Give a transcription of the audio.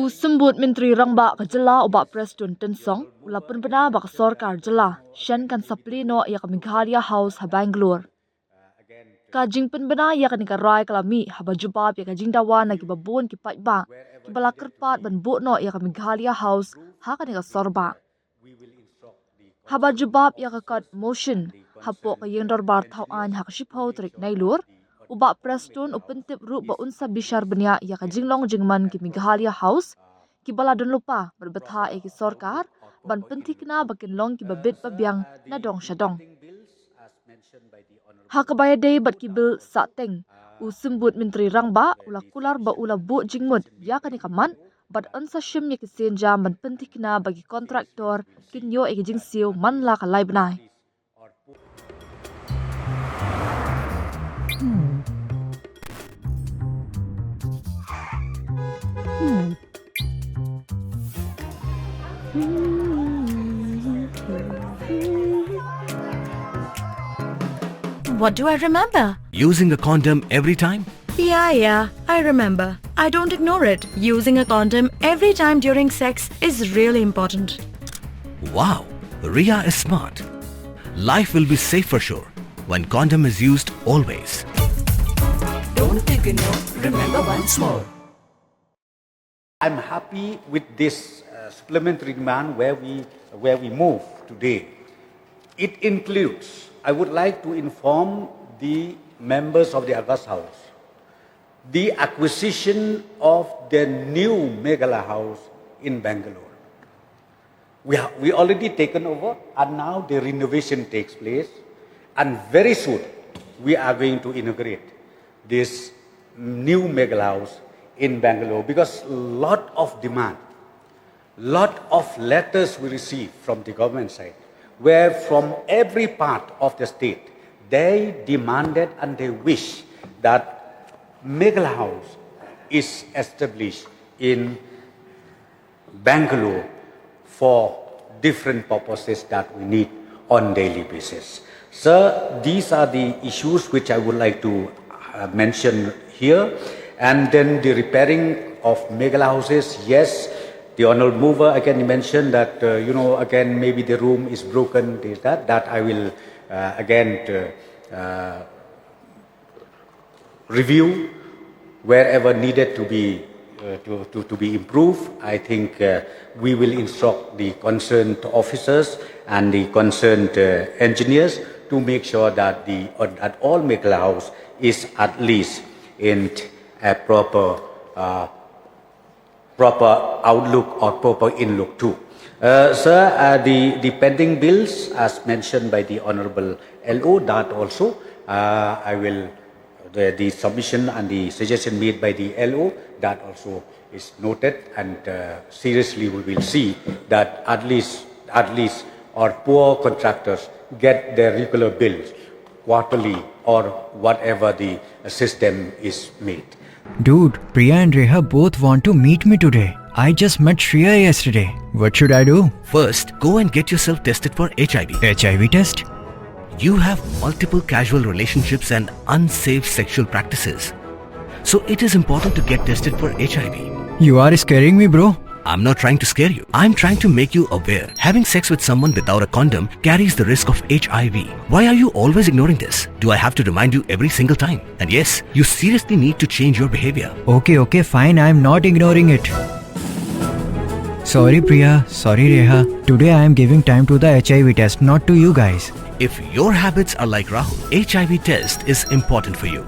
Sembut Menteri Rangba ka jala oba Preston Tensong, ulapun pena bak sorkar jala, shen kan saplino ya ka Meghalaya House ha Bangalore. Ka jingpen bena ya ka nikarai kalami haba jubab ya ka jingdawa na gibabun ki paitba, ki bala kerpat ban no ya ka Meghalaya House ha ka nika sorba. Haba jubab ya ka kat motion, hapo ka yendor bar tauan ha ka shipho trik nailur, uba Preston o Pyntip ru ba unsa bishar benya ya ka jinglong jingman ki Meghalaya House ki bala don lupa berbetha e ki sorkar ban pentik na bakin long ki babit babyang na dong syadong ha ka baya day bat ki bil sa teng sembut Menteri Rangba ula kular ba ula bu jingmut ya ka ni kaman bat unsa shim ya ki senja ban pentik na bagi kontraktor kinyo e ki jingsiu man la ka lai benai. What do I remember? Using a condom every time? Yeah, I remember. I don't ignore it. Using a condom every time during sex is really important. Wow, Ria is smart. Life will be safe for sure when condom is used always. Don't ignore, remember once more. I'm happy with this supplementary demand where we move today. It includes, I would like to inform the members of the August House, the acquisition of the new Meghalaya House in Bangalore. We already taken over and now the renovation takes place, and very soon we are going to inaugurate this new Meghalaya House in Bangalore because lot of demand, lot of letters we receive from the government side where from every part of the state they demanded and they wish that Meghalaya House is established in Bangalore for different purposes that we need on daily basis. So these are the issues which I would like to mention here. And then the repairing of Meghalaya houses, yes, the honorable mover again mentioned that, again maybe the room is broken, that I will review wherever needed to be improved. I think we will instruct the concerned officers and the concerned engineers to make sure that at all Meghalaya house is at least in a proper outlook or proper in-look too. Sir, the pending bills as mentioned by the Honorable LO, that also I will, the submission and the suggestion made by the LO, that also is noted, and seriously we will see that at least our poor contractors get their regular bills quarterly or whatever the system is made. Dude, Priya and Reha both want to meet me today. I just met Shreya yesterday. What should I do? First, go and get yourself tested for HIV. HIV test? You have multiple casual relationships and unsafe sexual practices. So it is important to get tested for HIV. You are scaring me, bro. I'm not trying to scare you. I'm trying to make you aware. Having sex with someone without a condom carries the risk of HIV. Why are you always ignoring this? Do I have to remind you every single time? And yes, you seriously need to change your behavior. Okay, fine. I'm not ignoring it. Sorry, Priya. Sorry, Reha. Today I am giving time to the HIV test, not to you guys. If your habits are like Rahul, HIV test is important for you.